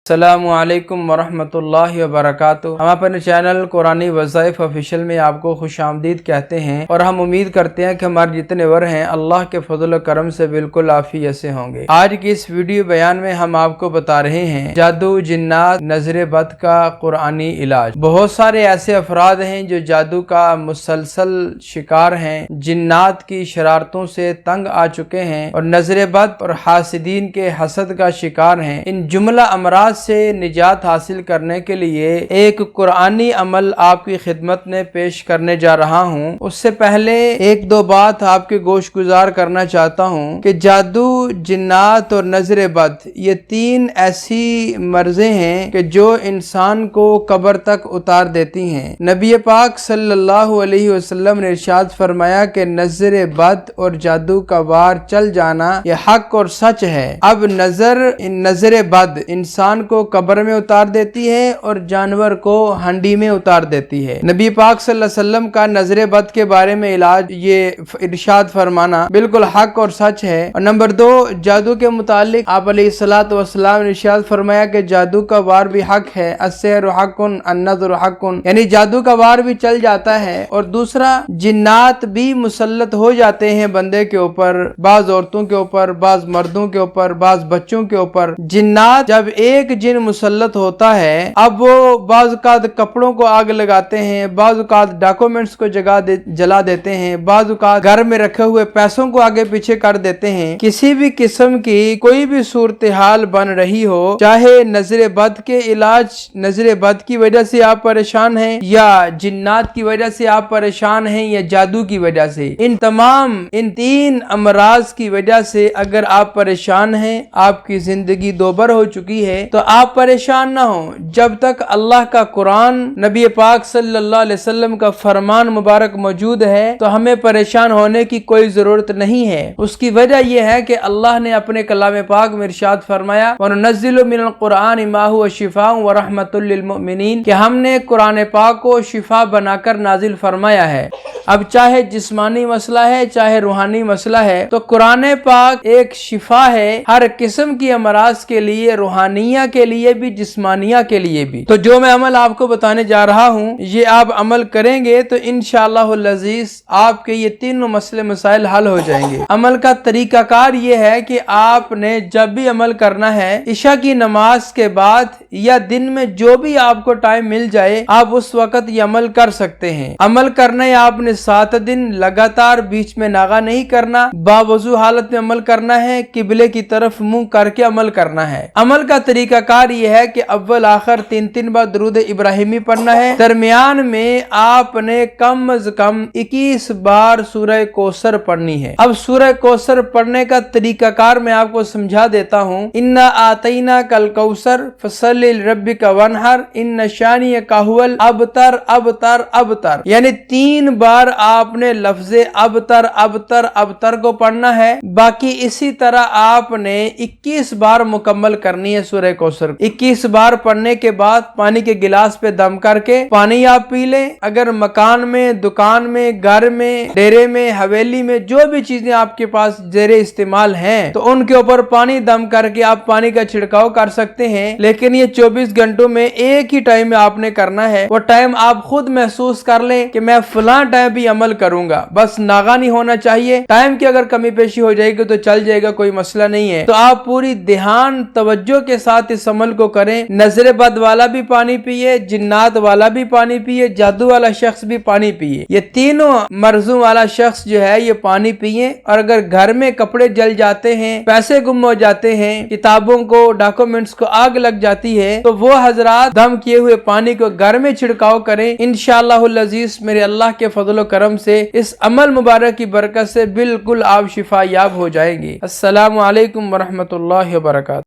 السلام علیکم ورحمۃ اللہ وبرکاتہ۔ ہم اپنے چینل قرآنی وظائف آفیشیل میں آپ کو خوش آمدید کہتے ہیں اور ہم امید کرتے ہیں کہ ہمارے جتنے ور ہیں اللہ کے فضل و کرم سے بالکل عافیت سے ہوں گے۔ آج کی اس ویڈیو بیان میں ہم آپ کو بتا رہے ہیں جادو، جنات، نظر بد کا قرآنی علاج۔ بہت سارے ایسے افراد ہیں جو جادو کا مسلسل شکار ہیں، جنات کی شرارتوں سے تنگ آ چکے ہیں اور نظر بد اور حاسدین کے حسد کا شکار ہیں۔ ان جملہ امراض سے نجات حاصل کرنے کے لیے ایک قرآنی عمل آپ کی خدمت میں پیش کرنے جا رہا ہوں۔ اس سے پہلے ایک دو بات آپ کے گوش گزار کرنا چاہتا ہوں کہ جادو، جنات اور نظر بد یہ تین ایسی مرضیں ہیں کہ جو انسان کو قبر تک اتار دیتی ہیں۔ نبی پاک صلی اللہ علیہ وسلم نے ارشاد فرمایا کہ نظر بد اور جادو کا وار چل جانا یہ حق اور سچ ہے۔ اب نظر بد انسان کو قبر میں اتار دیتی ہے اور جانور کو ہنڈی میں اتار دیتی ہے۔ نبی پاک صلی اللہ علیہ وسلم کا نظر بد کے بارے میں علاج یہ ارشاد فرمانا بالکل حق اور سچ ہے۔ اور نمبر دو، جادو کے متعلق آپ علیہ الصلوۃ والسلام نے ارشاد فرمایا کہ جادو کا وار بھی حق ہے، السحر حق النذر حق، یعنی جادو کا وار بھی چل جاتا ہے۔ اور دوسرا، جنات بھی مسلط ہو جاتے ہیں بندے کے اوپر، بعض عورتوں کے اوپر، بعض مردوں کے اوپر، بعض بچوں کے اوپر۔ جنات جب ایک جن مسلط ہوتا ہے، اب وہ بعض اوقات کپڑوں کو آگ لگاتے ہیں، بعض اوقات ڈاکومنٹس کو جلا دیتے ہیں، بعض اوقات گھر میں رکھے ہوئے پیسوں کو آگے پیچھے کر دیتے ہیں۔ کسی بھی قسم کی کوئی بھی صورتحال بن رہی ہو، چاہے نظر بد کے علاج، نظر بد کی وجہ سے آپ پریشان ہیں، یا جنات کی وجہ سے آپ پریشان ہیں، یا جادو کی وجہ سے، ان تین امراض کی وجہ سے اگر آپ پریشان ہیں، آپ کی زندگی دوبر ہو چکی ہے، تو آپ پریشان نہ ہوں۔ جب تک اللہ کا قرآن، نبی پاک صلی اللہ علیہ وسلم کا فرمان مبارک موجود ہے تو ہمیں پریشان ہونے کی کوئی ضرورت نہیں ہے۔ اس کی وجہ یہ ہے کہ اللہ نے اپنے کلام پاک میں ارشاد فرمایا وَنُنَزِّلُ مِنَ الْقُرْآنِ مَا هُوَ شِفَاءٌ وَرَحْمَةٌ لِّلْمُؤْمِنِينَ کہ ہم نے قرآن پاک کو شفا بنا کر نازل فرمایا ہے۔ اب چاہے جسمانی مسئلہ ہے، چاہے روحانی مسئلہ ہے، تو قرآن پاک ایک شفا ہے ہر قسم کی امراض کے لیے، روحانیہ کے لیے بھی، جسمانیہ کے لیے بھی۔ تو جو میں عمل آپ کو بتانے جا رہا ہوں، یہ آپ عمل کریں گے تو انشاءاللہ العزیز آپ کے یہ تینوں مسئلے مسائل حل ہو جائیں گے۔ عمل کا طریقہ کار یہ ہے کہ آپ نے جب بھی عمل کرنا ہے، عشاء کی نماز کے بعد یا دن میں جو بھی آپ کو ٹائم مل جائے، آپ اس وقت یہ عمل کر سکتے ہیں۔ عمل کرنا ہے آپ نے 7 دن لگاتار، بیچ میں ناغہ نہیں کرنا، باوضو حالت میں عمل کرنا ہے، قبلے کی طرف منہ کر کے عمل کرنا ہے۔ عمل کا طریقہ کار یہ ہے کہ اول آخر 3 بار درود ابراہیمی پڑھنا ہے، درمیان میں آپ نے کم از کم 21 بار سورہ کوثر پڑھنی ہے۔ اب سورہ کوثر پڑھنے کا طریقہ کار میں آپ کو سمجھا دیتا ہوں۔ اِنَّا آتَيْنَاكَ الْكَوْثَرَ فَصَلِّ لِرَبِّكَ وَانْحَرْ إِنَّ شَانِئَكَ هُوَ الْأَبْتَرُ ابتر ابتر، یعنی 3 بار آپ نے لفظ ابتر ابتر ابتر کو پڑھنا ہے۔ باقی اسی طرح آپ نے 21 بار مکمل کرنی ہے سورہ کوثر۔ 21 بار پڑھنے کے بعد پانی کے گلاس پہ دم کر کے پانی آپ پی لیں۔ اگر مکان میں، دکان میں، گھر میں، ڈیرے میں، حویلی میں جو بھی چیزیں آپ کے پاس زیر استعمال ہیں تو ان کے اوپر پانی دم کر کے آپ پانی کا چھڑکاؤ کر سکتے ہیں، لیکن یہ 24 گھنٹوں میں ایک ہی ٹائم میں آپ نے کرنا ہے۔ وہ ٹائم آپ خود محسوس کر لیں کہ میں فلاں ٹائم بھی عمل کروں گا، بس ناغہ نہیں ہونا چاہیے۔ ٹائم کی اگر کمی پیشی ہو جائے گی تو چل جائے گا، کوئی مسئلہ نہیں ہے۔ تو آپ پوری دھیان توجہ کے ساتھ اس عمل کو کریں۔ نظر بد والا بھی پانی پیئے، جنات والا بھی پانی پیئے، جادو والا شخص بھی پانی پیئے۔ یہ تینوں مرضوں والا شخص جو ہے یہ پانی پیئے۔ اور اگر گھر میں کپڑے جل جاتے ہیں، پیسے گم ہو جاتے ہیں، کتابوں کو، ڈاکومنٹس کو آگ لگ جاتی ہے، تو وہ حضرات دم کیے ہوئے پانی کو گھر میں چھڑکاؤ کریں۔ انشاءاللہ العزیز میرے اللہ کے فضل و کرم سے اس عمل مبارک کی برکت سے بالکل آپ شفا یاب ہو جائیں گے۔ السلام علیکم ورحمۃ اللہ وبرکاتہ۔